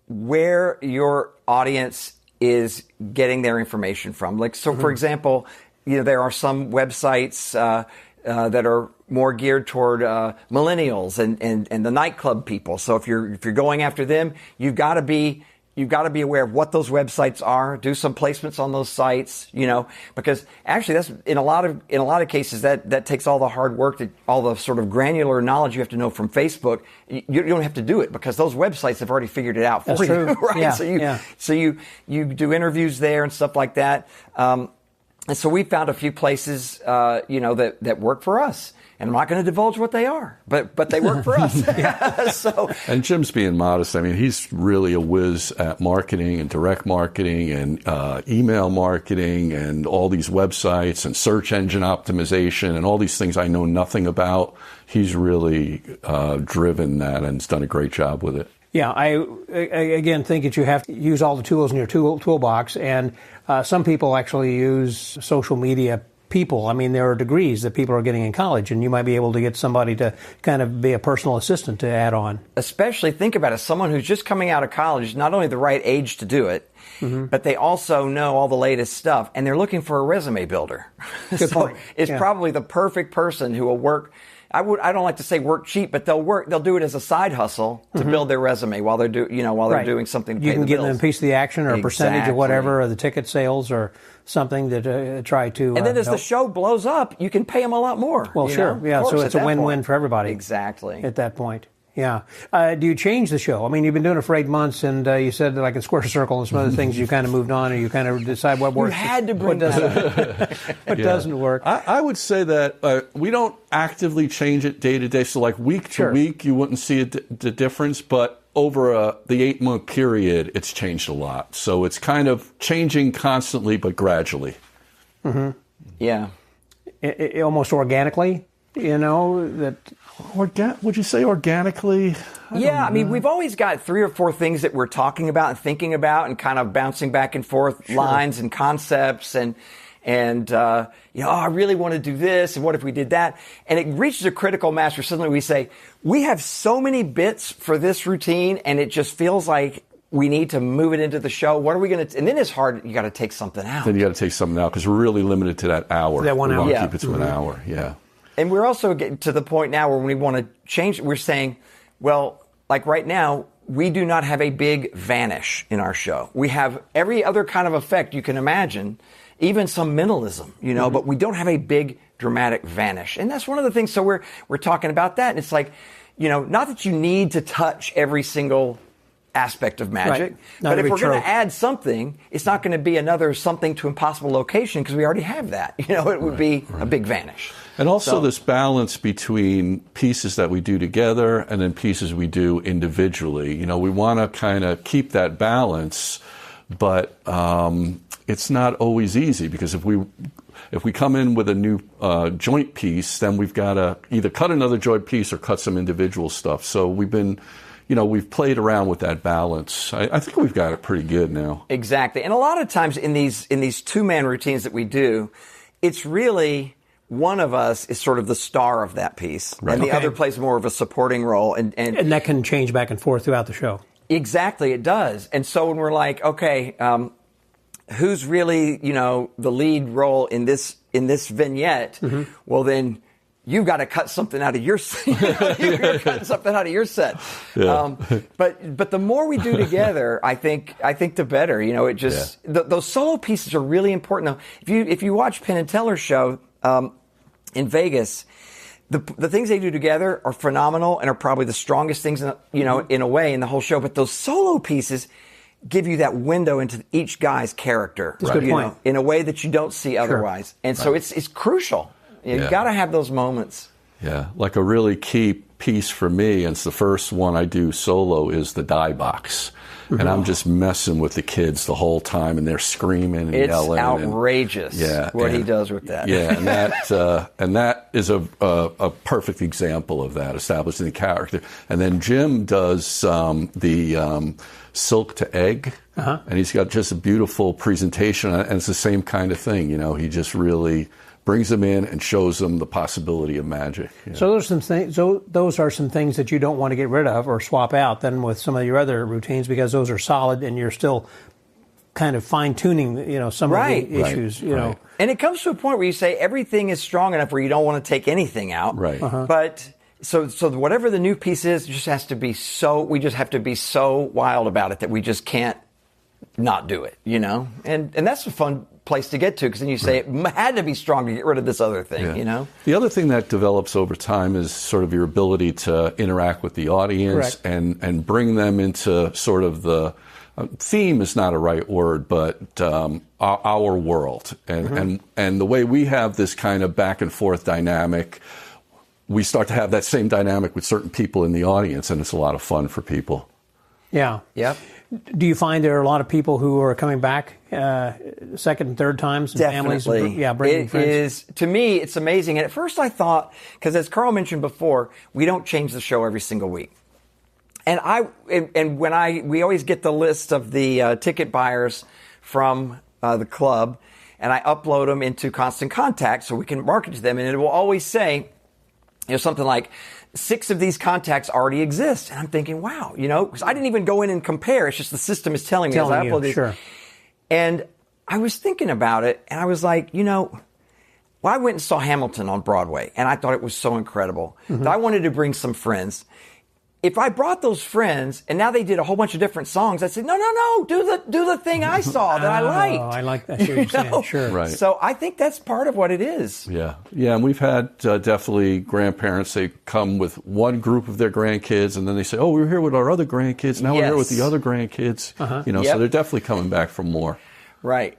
where your audience is getting their information from. For example, there are some websites that are more geared toward millennials and the nightclub people. So if you're going after them, you've got to be aware of what those websites are. Do some placements on those sites, because actually that's in a lot of cases that takes all the hard work, all the sort of granular knowledge you have to know from Facebook. You don't have to do it because those websites have already figured it out for that's you, true. right? Yeah. So you do interviews there and stuff like that. And so we found a few places, that work for us. And I'm not going to divulge what they are, but they work for us. And Jim's being modest. I mean, he's really a whiz at marketing and direct marketing and email marketing and all these websites and search engine optimization and all these things I know nothing about. He's really driven that and has done a great job with it. Yeah, I again think that you have to use all the tools in your toolbox, and some people actually use social media people. I mean, there are degrees that people are getting in college, and you might be able to get somebody to kind of be a personal assistant to add on. Especially, think about it, someone who's just coming out of college, not only the right age to do it, mm-hmm. but they also know all the latest stuff, and they're looking for a resume builder. Good point. It's probably the perfect person who will work. I don't like to say work cheap, but they'll do it as a side hustle to build their resume while they're doing something to pay the bills. You can give them a piece of the action or a percentage of whatever, or the ticket sales or something to try to And then as help. the show blows up, you can pay them a lot more. Well, sure. Yeah, so it's a win-win for everybody. Exactly. At that point. Yeah. Do you change the show? I mean, you've been doing it for 8 months, and you said like in Square Circle and some other things, you kind of moved on, and you kind of decide what works. You had to bring that up. What doesn't work. I would say that we don't actively change it day to day. So like week to week, you wouldn't see the difference, but over the 8-month period, it's changed a lot. So it's kind of changing constantly, but gradually. Mm-hmm. Yeah. Almost organically, that... Would you say organically? I mean, we've always got 3 or 4 things that we're talking about and thinking about and kind of bouncing back and forth lines and concepts and I really want to do this, and what if we did that? And it reaches a critical mass where suddenly we say, we have so many bits for this routine, and it just feels like we need to move it into the show. What are we going to... And then it's hard. You got to take something out. Then you got to take something out because we're really limited to that hour. That 1 hour. We want to keep it to an hour, yeah. And we're also getting to the point now where we want to change it. We're saying, well, like right now, we do not have a big vanish in our show. We have every other kind of effect you can imagine, even some minimalism, but we don't have a big dramatic vanish. And that's one of the things. So we're talking about that. And it's like, not that you need to touch every single aspect of magic, but if we're going to add something, it's not going to be another something to impossible location because we already have that. It would be a big vanish. And also this balance between pieces that we do together and then pieces we do individually. We want to kind of keep that balance, but it's not always easy because if we come in with a new joint piece, then we've got to either cut another joint piece or cut some individual stuff. So we've been we've played around with that balance. I think we've got it pretty good now. Exactly. And a lot of times in these two-man routines that we do, it's really one of us is sort of the star of that piece, right. And the other plays more of a supporting role. And that can change back and forth throughout the show. Exactly, it does. And so when we're like, okay, who's really, the lead role in this vignette? Mm-hmm. Well, then you've got to cut something out of your set. You're cutting something out of your set. Yeah. But the more we do together, I think the better. It just those solo pieces are really important. Though, if you watch Penn and Teller's show in Vegas, the things they do together are phenomenal and are probably the strongest things in a way in the whole show. But those solo pieces give you that window into each guy's character, that's a good point. In a way that you don't see otherwise. And so it's crucial. You got to have those moments. Yeah, like a really key piece for me, and it's the first one I do solo, is the die box. Mm-hmm. And I'm just messing with the kids the whole time, and they're screaming and yelling. It's outrageous what he does with that. Yeah, and that is a perfect example of that, establishing the character. And then Jim does the silk to egg, and he's got just a beautiful presentation, and it's the same kind of thing. He just really brings them in and shows them the possibility of magic. Yeah. So those are some things that you don't want to get rid of or swap out then with some of your other routines, because those are solid and you're still kind of fine-tuning, some of the issues, Right. And it comes to a point where you say everything is strong enough where you don't want to take anything out. Right. But so whatever the new piece is, we just have to be so wild about it that we just can't not do it, And that's a fun place to get to, because then you say it had to be strong to get rid of this other thing, The other thing that develops over time is sort of your ability to interact with the audience and bring them into sort of the theme is not a right word, but our world. And the way we have this kind of back and forth dynamic, we start to have that same dynamic with certain people in the audience, and it's a lot of fun for people. Yeah. Yep. Do you find there are a lot of people who are coming back second and third times? And Definitely. Families, bringing friends? To me, it's amazing. And at first I thought, because as Carl mentioned before, we don't change the show every single week. And we always get the list of the ticket buyers from the club, and I upload them into Constant Contact so we can market to them, and it will always say, something like, 6 of these contacts already exist. And I'm thinking, wow, because I didn't even go in and compare. It's just the system is telling me as I upload these. Sure. And I was thinking about it, and I was like, I went and saw Hamilton on Broadway, and I thought it was so incredible that I wanted to bring some friends. If I brought those friends and now they did a whole bunch of different songs, I'd say, no, do the thing I saw that I liked. Oh, I like that. You're saying. Sure. Right. So I think that's part of what it is. Yeah. And we've had definitely grandparents, they come with one group of their grandkids, and then they say, oh, we were here with our other grandkids, now we're here with the other grandkids. So they're definitely coming back for more. Right.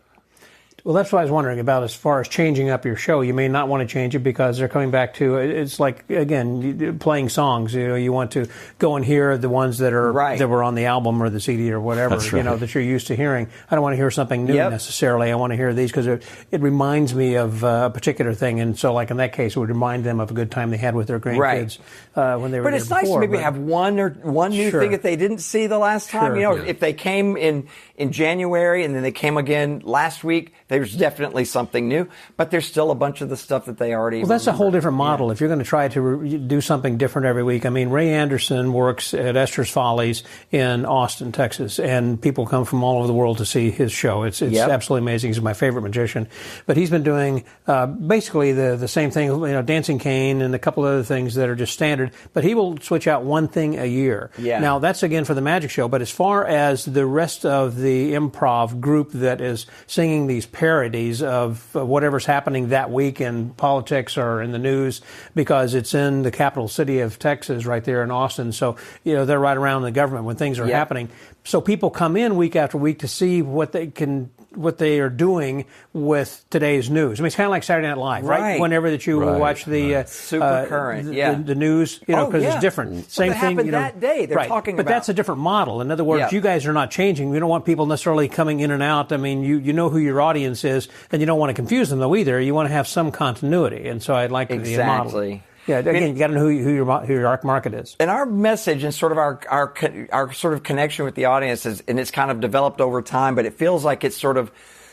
Well, that's what I was wondering about as far as changing up your show. You may not want to change it because they're coming back to, it's like, again, playing songs. You want to go and hear the ones that are that were on the album or the CD or whatever, that you're used to hearing. I don't want to hear something new necessarily. I want to hear these because it reminds me of a particular thing. And so, like in that case, it would remind them of a good time they had with their grandkids when they were there before. But it's nice to maybe have one new thing that they didn't see the last time. If they came in January and then they came again last week, there's definitely something new, but there's still a bunch of the stuff that they already that's a whole different model. If you're going to try to do something different every week. I mean, Ray Anderson works at Esther's Follies in Austin, Texas, and people come from all over the world to see his show. It's absolutely amazing. He's my favorite magician. But he's been doing basically the same thing, Dancing Cane and a couple other things that are just standard, but he will switch out one thing a year. Yeah. Now, that's again for the magic show, but as far as the rest of the improv group that is singing these parodies of whatever's happening that week in politics or in the news, because it's in the capital city of Texas right there in Austin. So, they're right around the government when things are happening. So people come in week after week to see what they are doing with today's news. I mean, it's kind of like Saturday Night Live, right? Whenever that you watch the super current, the news, because it's different. Same thing, that day. They're talking about, but that's a different model. In other words, you guys are not changing. We don't want people necessarily coming in and out. I mean, you know who your audience is, and you don't want to confuse them though either. You want to have some continuity, and so I like the model. Yeah, again, you got to know who your market is. And our message and sort of our sort of connection with the audience is, and it's kind of developed over time, but it feels like it's sort of,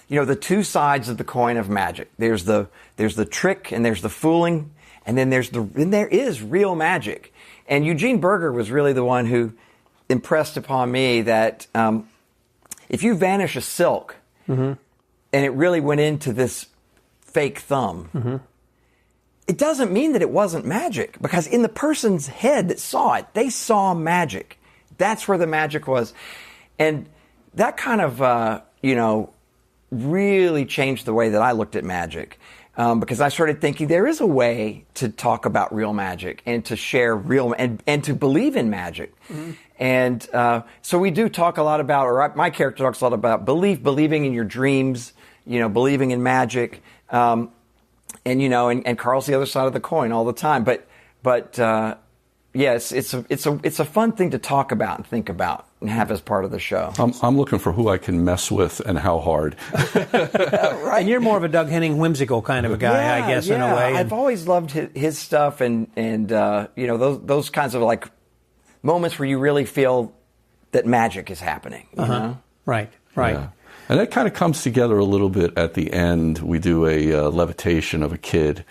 the two sides of the coin of magic. There's the trick and there's the fooling, and then there is real magic. And Eugene Berger was really the one who impressed upon me that if you vanish a silk and it really went into this fake thumb, it doesn't mean that it wasn't magic, because in the person's head that saw it, they saw magic. That's where the magic was. And that kind of, really changed the way that I looked at magic. Because I started thinking there is a way to talk about real magic and to share real and to believe in magic. And so we do talk a lot about, or my character talks a lot about believing in your dreams, believing in magic. And Carl's the other side of the coin all the time. But yes, it's a fun thing to talk about and think about and have as part of the show. I'm looking for who I can mess with and how hard. Right. And you're more of a Doug Henning whimsical kind of a guy, I guess, in a way. I've always loved his stuff, and those kinds of like moments where you really feel that magic is happening. You know? Right. Yeah. And that kind of comes together a little bit at the end. We do a levitation of a kid,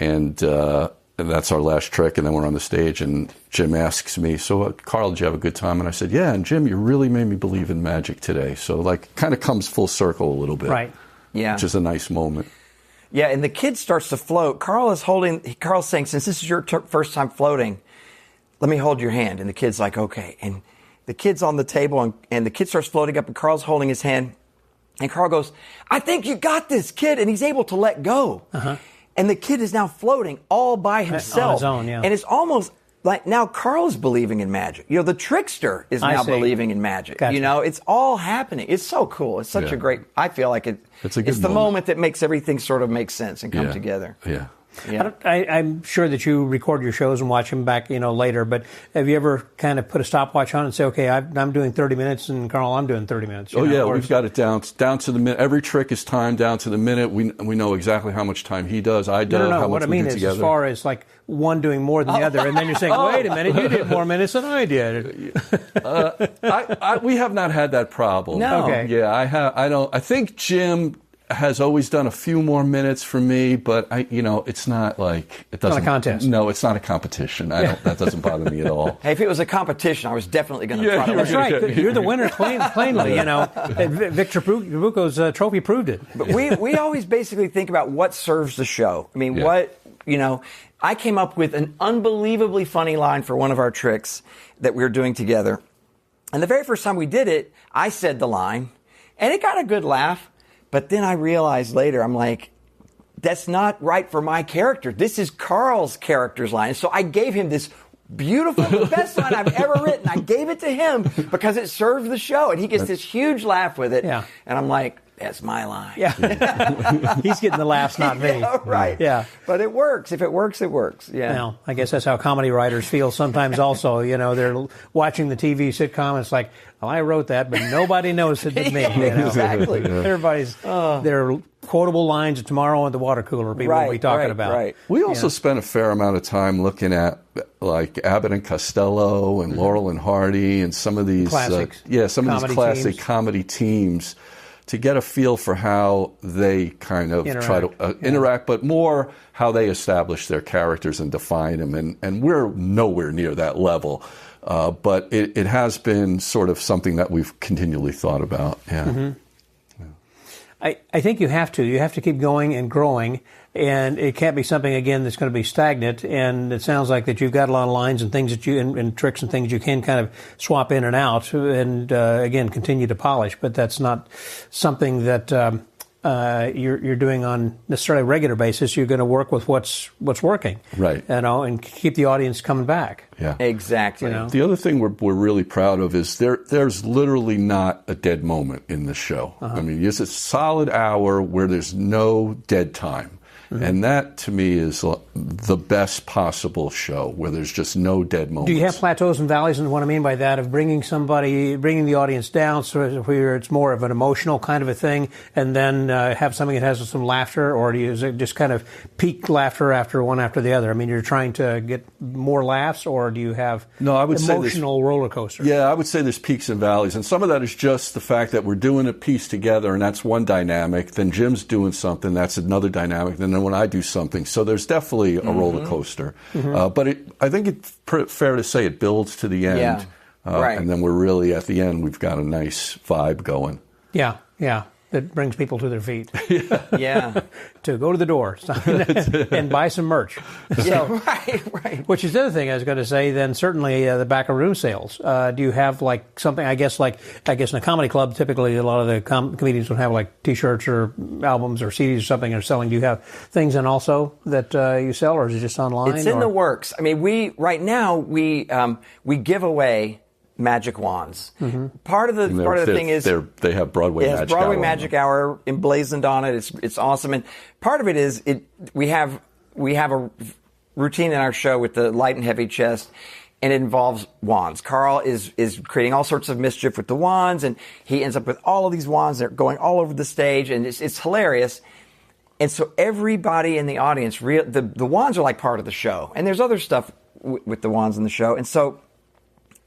and that's our last trick, and then we're on the stage, and Jim asks me, so Carl, did you have a good time? And I said, yeah, and Jim, you really made me believe in magic today. So like kind of comes full circle a little bit. Right. Yeah. Which is a nice moment. Yeah, and the kid starts to float. Carl's saying, since this is your first time floating, let me hold your hand. And the kid's like, okay. And the kid's on the table, and the kid starts floating up, and Carl's holding his hand. And Carl goes, I think you got this, kid. And he's able to let go. And the kid is now floating all by himself. On his own, yeah. And it's almost like now Carl is believing in magic. The trickster is now believing in magic. Gotcha. It's all happening. It's so cool. It's such a great, I feel like it's the moment that makes everything sort of make sense and come together. Yeah. Yeah. I'm sure that you record your shows and watch them back, later. But have you ever kind of put a stopwatch on and say, "Okay, I'm doing 30 minutes, and Carl, I'm doing 30 minutes"? We've got it down to the minute. Every trick is timed down to the minute. We know exactly how much time he does. I do. No. How What much I mean is, together. as far as like one doing more than the other, and then you're saying, "Wait a minute, you did more minutes than I did." We have not had that problem. No. Okay. Yeah, I have. I don't. I think Jim has always done a few more minutes for me, but it's not like it doesn't. Not a contest. No, it's not a competition. That doesn't bother me at all. Hey, if it was a competition, I was definitely going to try to win. That's right. You're the winner plainly. Victor Trabuco's trophy proved it. But we always basically think about what serves the show. I mean, I came up with an unbelievably funny line for one of our tricks that we were doing together. And the very first time we did it, I said the line, and it got a good laugh. But then I realized later, I'm like, that's not right for my character. This is Carl's character's line. So I gave him this beautiful, the best line I've ever written. I gave it to him because it served the show. And he gets this huge laugh with it. Yeah. And I'm like, that's my line. Yeah. He's getting the laughs, not me. Yeah, right. Yeah. But it works. If it works, it works. Yeah. Well, I guess that's how comedy writers feel sometimes also. They're watching the TV sitcom. It's like, well, I wrote that, but nobody knows it but me. Exactly. Everybody's, their quotable lines tomorrow at the water cooler people will be talking about. Right. We also spent a fair amount of time looking at like Abbott and Costello and Laurel and Hardy and some of these classics. Some of these classic comedy teams to get a feel for how they kind of try to interact, but more how they establish their characters and define them. And we're nowhere near that level. But it has been sort of something that we've continually thought about. Yeah. Mm-hmm. I think you have to. You have to keep going and growing, and it can't be something, again, that's going to be stagnant. And it sounds like that you've got a lot of lines and things that and tricks and things you can kind of swap in and out and, again, continue to polish. But that's not something that you're doing on necessarily a regular basis. You're going to work with what's working. Right. And keep the audience coming back. Yeah. Exactly. The other thing we're really proud of is there's literally not a dead moment in the show. I mean, it's a solid hour where there's no dead time. And that, to me, is the best possible show, where there's just no dead moments. Do you have plateaus and valleys? And what I mean by that, of bringing the audience down, so where it's more of an emotional kind of a thing, and then have something that has some laughter, or is it just kind of peak laughter after one after the other? I mean, you're trying to get more laughs, or do you have emotional roller coaster? Yeah, I would say there's peaks and valleys, and some of that is just the fact that we're doing a piece together, and that's one dynamic. Then Jim's doing something, that's another dynamic. And then when I do something, so there's definitely a roller coaster. But I think it's fair to say it builds to the end, and then we're really at the end. We've got a nice vibe going. Yeah. That brings people to their feet. Yeah. To go to the door and buy some merch. So, right. Which is the other thing I was going to say. Then certainly the back of room sales. Do you have like something? I guess in a comedy club, typically a lot of the comedians would have like T-shirts or albums or CDs or something they're selling. Do you have things in also that you sell, or is it just online? It's in the works. I mean, we give away magic wands. Part of the thing is they have Broadway Magic Hour. Broadway Magic Hour emblazoned on it. It's awesome, and part of it is we have a routine in our show with the light and heavy chest, and it involves wands. Carl is creating all sorts of mischief with the wands, and he ends up with all of these wands that are going all over the stage, and it's hilarious. And so everybody in the audience, the wands are like part of the show, and there's other stuff with the wands in the show, and so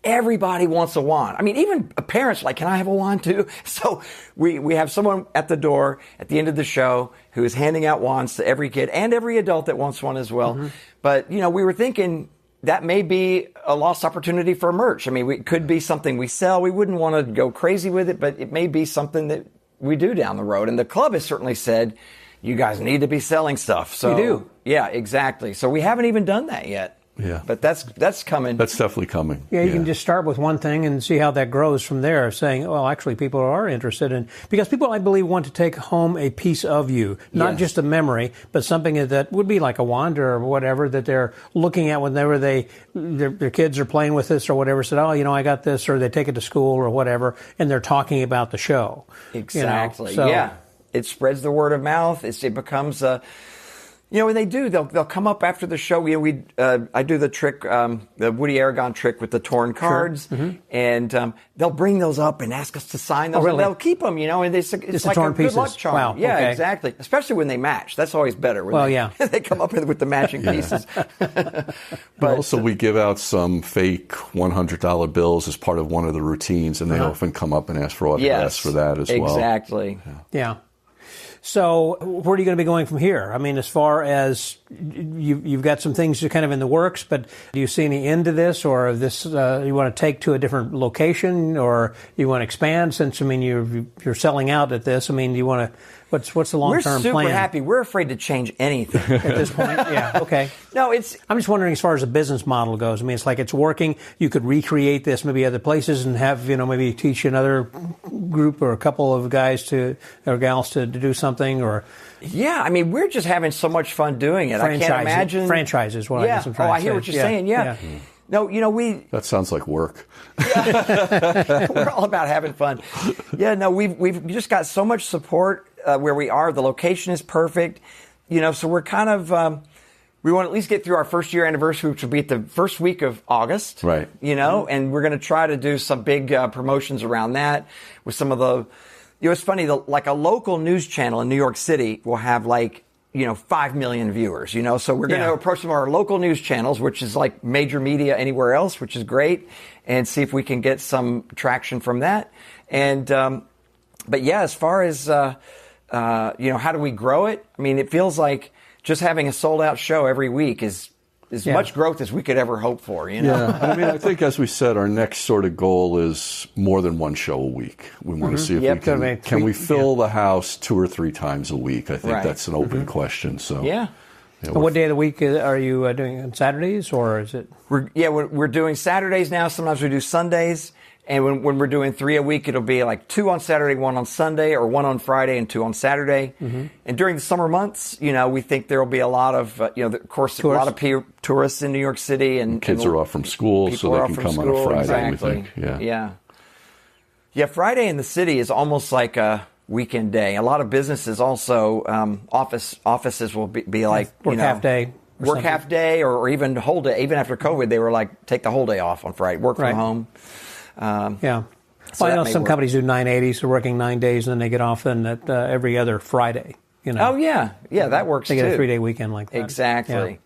everybody wants a wand. I mean, even parents are like, can I have a wand too? So we have someone at the door at the end of the show who is handing out wands to every kid and every adult that wants one as well. But, we were thinking that may be a lost opportunity for merch. I mean, it could be something we sell. We wouldn't want to go crazy with it, but it may be something that we do down the road. And the club has certainly said, you guys need to be selling stuff. So, you do. Yeah, exactly. So we haven't even done that yet. Yeah. But that's coming. That's definitely coming. Yeah, you can just start with one thing and see how that grows from there, saying, well, actually, people are interested in, because people, I believe, want to take home a piece of you, not just a memory, but something that would be like a wand or whatever that they're looking at whenever their kids are playing with this or whatever, said, oh, I got this, or they take it to school or whatever, and they're talking about the show. Exactly. So, yeah. It spreads the word of mouth. It becomes when they do, they'll come up after the show. I do the trick, the Woody Aragon trick with the torn cards, and they'll bring those up and ask us to sign those. Oh, really? And they'll keep them, and it's like torn a good pieces. luck charm. Wow. Yeah, okay. Exactly. Especially when they match. That's always better. They come up with the matching pieces. But also, we give out some fake $100 bills as part of one of the routines, and they often come up and ask for autographs for that as well. Exactly. Yeah. So where are you going to be going from here? I mean, as far as you've got some things kind of in the works, but do you see any end to this, or this you want to take to a different location, or you want to expand? Since you're selling out at this. Do you want to? What's the long-term plan? We're super happy. We're afraid to change anything at this point. Yeah. Okay. No, I'm just wondering, as far as the business model goes. It's like it's working. You could recreate this maybe other places and have maybe teach another group or a couple of guys or gals to do something, or. Yeah, we're just having so much fun doing it. I can't imagine franchises. What I guess I'm trying to say. I hear what you're saying. Yeah. No, that sounds like work. We're all about having fun. Yeah, no, we've just got so much support where we are. The location is perfect. So we're kind of we want to at least get through our first year anniversary, which will be at the first week of August. Right. And we're going to try to do some big promotions around that with some of the. It's funny, like a local news channel in New York City will have 5 million viewers, so we're going to approach some of our local news channels, which is like major media anywhere else, which is great, and see if we can get some traction from that. And, but yeah, as far as, how do we grow it? It feels like just having a sold out show every week is much growth as we could ever hope for, Yeah, I think, as we said, our next sort of goal is more than one show a week. We want to see if can we fill the house 2 or 3 times a week. I think that's an open question. So what day of the week are you doing? On Saturdays, or is it? We're doing Saturdays now. Sometimes we do Sundays. And when we're doing 3 a week, it'll be like 2 on Saturday, 1 on Sunday, or 1 on Friday and 2 on Saturday. And during the summer months, we think there will be a lot of, of course, a lot of tourists in New York City, and kids are off from school, so they can come on a Friday. Exactly. We think. Yeah. Yeah. Friday in the city is almost like weekend day. A lot of businesses also, offices will be like, work half day. Work half day or even whole day. Even after COVID, they were like, take the whole day off on Friday, work from home. Yeah. So well, I know some companies do 980s, so working 9 days, and then they get off in at every other Friday. Oh, yeah. Yeah, that works, too. They get a 3-day weekend like that. Exactly.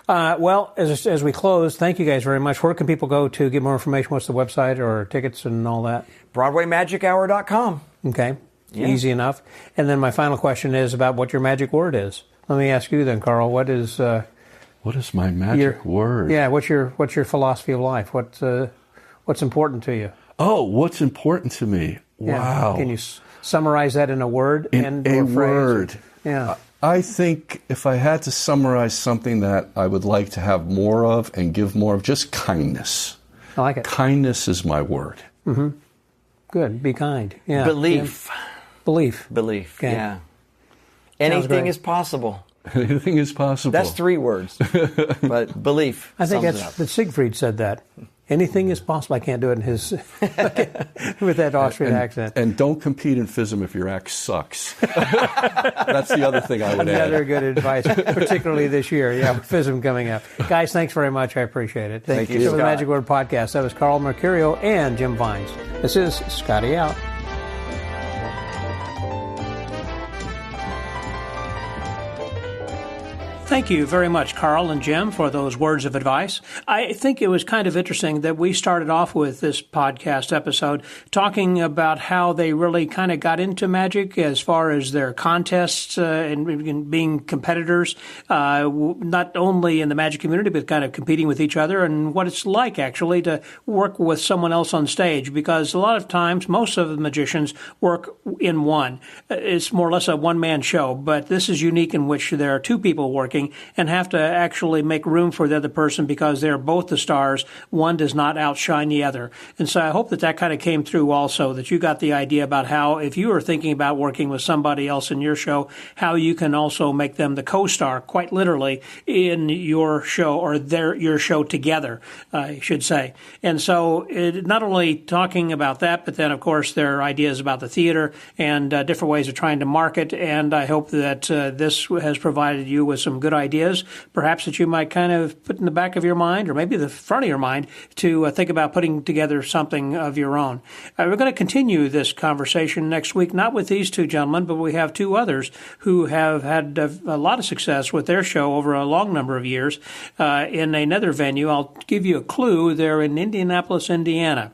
Yeah. Well, as we close, thank you guys very much. Where can people go to get more information? What's the website or tickets and all that? BroadwayMagicHour.com. Okay. Yeah. Easy enough. And then my final question is about what your magic word is. Let me ask you then, Carl. What is my magic word? Yeah. What's your philosophy of life? What's important to you? Oh, what's important to me? Yeah. Wow. Can you summarize that in a word? In a word. Yeah. I think if I had to summarize something that I would like to have more of and give more of, just kindness. I like it. Kindness is my word. Mm-hmm. Good. Be kind. Yeah. Belief. Yeah. Belief. Okay. Yeah. Anything is possible. Anything is possible. That's 3 words. But belief. I think that Siegfried said that. Anything is possible. I can't do it in his with that Austrian accent. And don't compete in FISM if your act sucks. That's the other thing I would add. Another good advice, particularly this year. Yeah, with FISM coming up. Guys, thanks very much. I appreciate it. Thank you, For Scott. the Magic Word Podcast, that was Carl Mercurio and Jim Vines. This is Scotty out. Thank you very much, Carl and Jim, for those words of advice. I think it was kind of interesting that we started off with this podcast episode talking about how they really kind of got into magic as far as their contests and being competitors, not only in the magic community, but kind of competing with each other, and what it's like actually to work with someone else on stage, because a lot of times, most of the magicians work in one. It's more or less a one-man show, but this is unique in which there are 2 people working and have to actually make room for the other person because they're both the stars. One does not outshine the other. And so I hope that kind of came through also, that you got the idea about how, if you are thinking about working with somebody else in your show, how you can also make them the co-star, quite literally, in your show or your show together, I should say. And so not only talking about that, but then, of course, there are ideas about the theater and different ways of trying to market. And I hope that this has provided you with some good ideas, perhaps that you might kind of put in the back of your mind, or maybe the front of your mind, to think about putting together something of your own. We're going to continue this conversation next week, not with these 2 gentlemen, but we have 2 others who have had a lot of success with their show over a long number of years in another venue. I'll give you a clue. They're in Indianapolis, Indiana.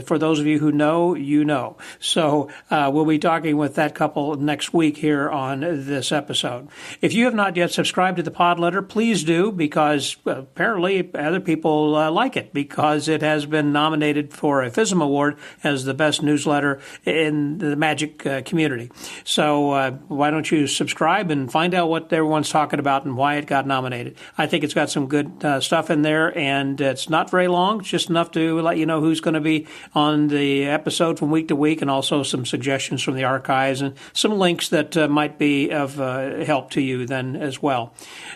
For those of you who know, you know. So we'll be talking with that couple next week here on this episode. If you have not yet subscribed to the pod letter, please do, because apparently other people like it, because it has been nominated for a FISM Award as the best newsletter in the magic community. So why don't you subscribe and find out what everyone's talking about and why it got nominated. I think it's got some good stuff in there, and it's not very long. It's just enough to let you know who's going to be on the episode from week to week, and also some suggestions from the archives and some links that might be of help to you then as well.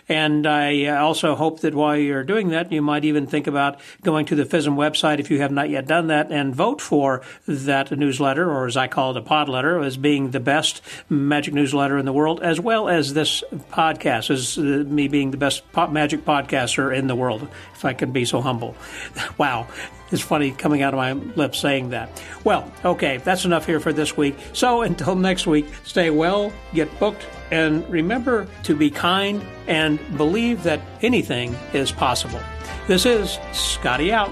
And I also hope that while you're doing that, you might even think about going to the FISM website, if you have not yet done that, and vote for that newsletter, or as I call it, a pod letter, as being the best magic newsletter in the world, as well as this podcast, as me being the best magic podcaster in the world, if I can be so humble. Wow. It's funny coming out of my lips saying that. Well, okay, that's enough here for this week. So until next week, stay well, get booked, and remember to be kind and believe that anything is possible. This is Scotty out.